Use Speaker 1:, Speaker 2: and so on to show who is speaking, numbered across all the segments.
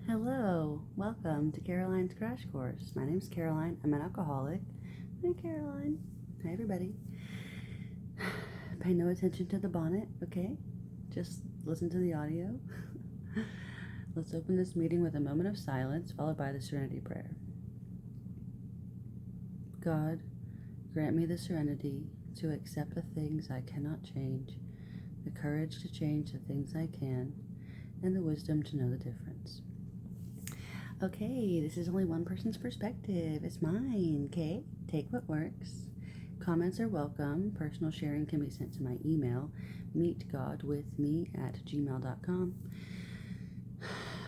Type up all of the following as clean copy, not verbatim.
Speaker 1: Hello, welcome to Caroline's Crash Course. My name's Caroline. I'm an alcoholic. Hi, Caroline. Hi, everybody. Pay no attention to the bonnet, okay? Just listen to the audio. Let's open this meeting with a moment of silence, followed by the Serenity Prayer. God, grant me the serenity to accept the things I cannot change, the courage to change the things I can, and the wisdom to know the difference. Okay, this is only one person's perspective. It's mine, okay? Take what works. Comments are welcome. Personal sharing can be sent to my email, meetgodwithme@gmail.com.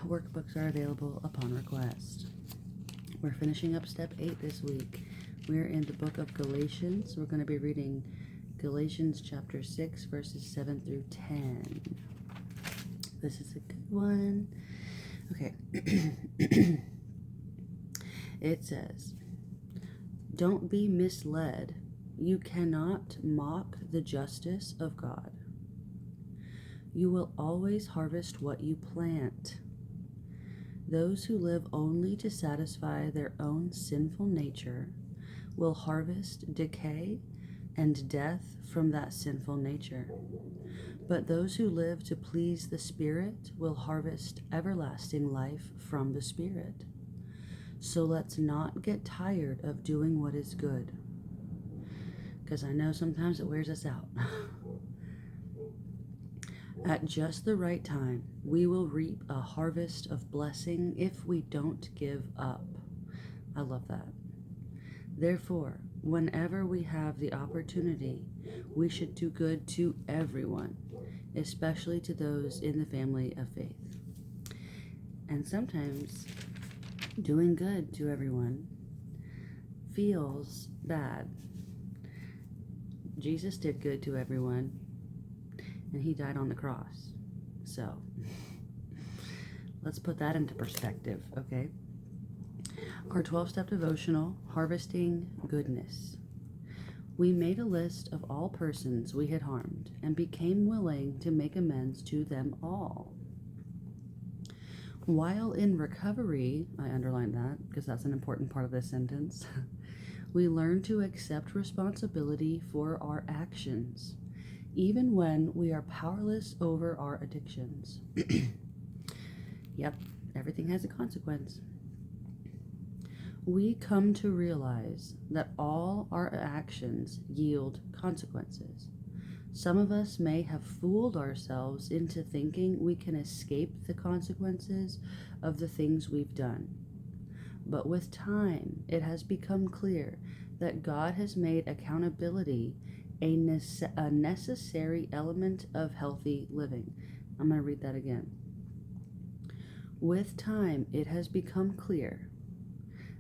Speaker 1: Workbooks are available upon request. We're finishing up step 8 this week. We're in the book of Galatians. We're going to be reading Galatians chapter 6, verses 7 through 10. This is a good one. Okay. It says, "Don't be misled. You cannot mock the justice of God. You will always harvest what you plant. Those who live only to satisfy their own sinful nature will harvest decay and death from that sinful nature. But those who live to please the Spirit will harvest everlasting life from the Spirit. So let's not get tired of doing what is good." Because I know sometimes it wears us out. "At just the right time, we will reap a harvest of blessing if we don't give up." I love that. "Therefore, whenever we have the opportunity, we should do good to everyone, especially to those in the family of faith." And sometimes doing good to everyone feels bad. Jesus did good to everyone, and he died on the cross. So, let's put that into perspective, okay? Our 12-step devotional, Harvesting Goodness. We made a list of all persons we had harmed and became willing to make amends to them all. While in recovery, I underlined that because that's an important part of this sentence, we learned to accept responsibility for our actions, even when we are powerless over our addictions. Yep, everything has a consequence. We come to realize that all our actions yield consequences. Some of us may have fooled ourselves into thinking we can escape the consequences of the things we've done. But with time, it has become clear that God has made accountability a necessary element of healthy living. I'm going to read that again. With time, it has become clear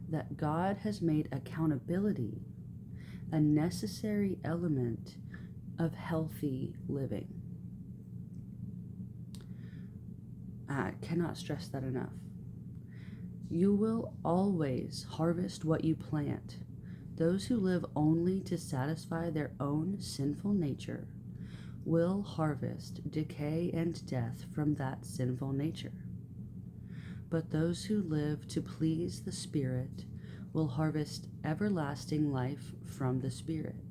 Speaker 1: that God has made accountability a necessary element of healthy living. I cannot stress that enough. You will always harvest what you plant. Those who live only to satisfy their own sinful nature will harvest decay and death from that sinful nature. But those who live to please the Spirit will harvest everlasting life from the Spirit.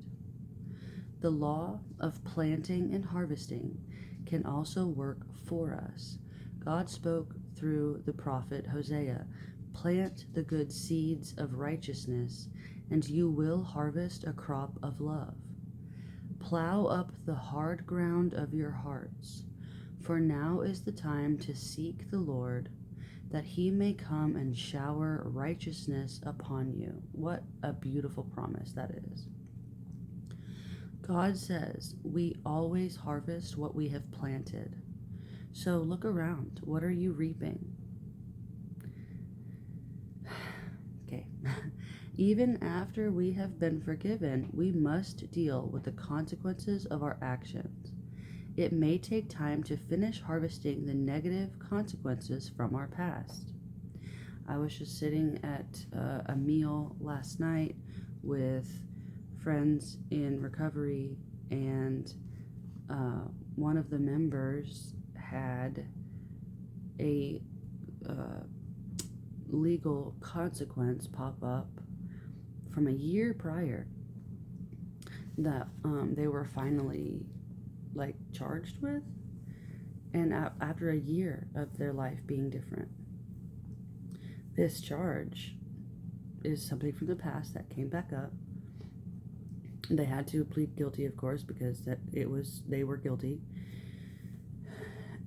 Speaker 1: The law of planting and harvesting can also work for us. God spoke through the prophet Hosea, "Plant the good seeds of righteousness, and you will harvest a crop of love. Plow up the hard ground of your hearts, for now is the time to seek the Lord, that he may come and shower righteousness upon you." What a beautiful promise that is. God says we always harvest what we have planted. So look around. What are you reaping? Okay. Even after we have been forgiven, we must deal with the consequences of our actions. It may take time to finish harvesting the negative consequences from our past. I was just sitting at a meal last night with friends in recovery, and one of the members had a legal consequence pop up from a year prior that they were finally like charged with, and after a year of their life being different. This charge is something from the past that came back up. They had to plead guilty, of course, because they were guilty,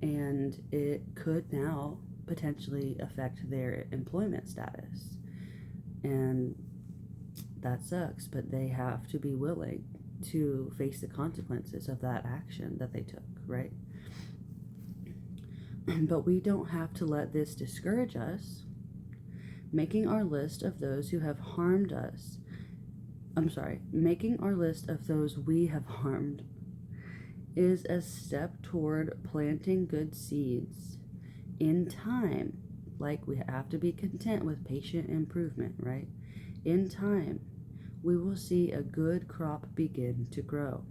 Speaker 1: and it could now potentially affect their employment status, and that sucks. But they have to be willing to face the consequences of that action that they took, right? But we don't have to let this discourage us. Making our list of those who have harmed us, making our list of those we have harmed is a step toward planting good seeds in time. Like, we have to be content with patient improvement, right? In time, we will see a good crop begin to grow.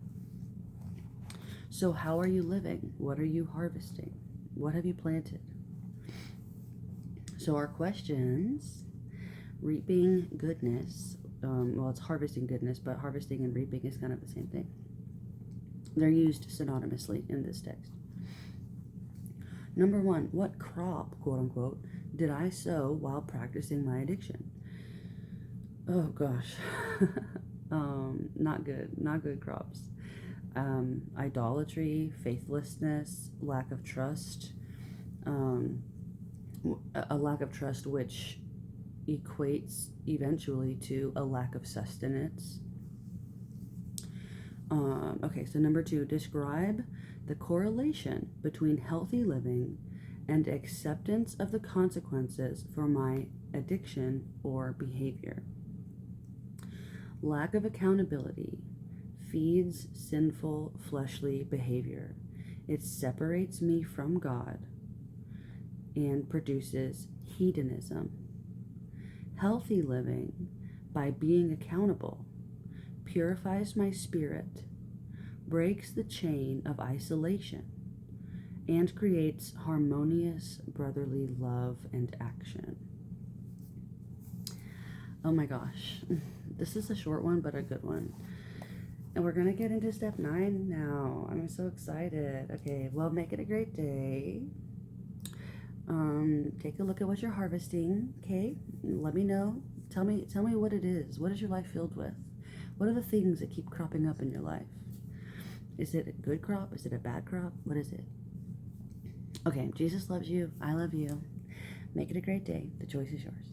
Speaker 1: So how are you living? What are you harvesting? What have you planted? So our questions: reaping goodness. Well, it's harvesting goodness, but harvesting and reaping is kind of the same thing. They're used synonymously in this text. Number 1, what crop, quote unquote, did I sow while practicing my addiction? Oh gosh. Not good crops. Idolatry, faithlessness, lack of trust, a lack of trust which equates eventually to a lack of sustenance. Okay, so number 2, describe the correlation between healthy living and acceptance of the consequences for my addiction or behavior. Lack of accountability feeds sinful, fleshly behavior. It separates me from God and produces hedonism. Healthy living, by being accountable, purifies my spirit, breaks the chain of isolation, and creates harmonious brotherly love and action. Oh my gosh, this is a short one, but a good one. And we're going to get into step 9 now. I'm so excited. Okay, well, make it a great day. Take a look at what you're harvesting, okay? Let me know. Tell me what it is. What is your life filled with? What are the things that keep cropping up in your life? Is it a good crop? Is it a bad crop? What is it? Okay, Jesus loves you. I love you. Make it a great day. The choice is yours.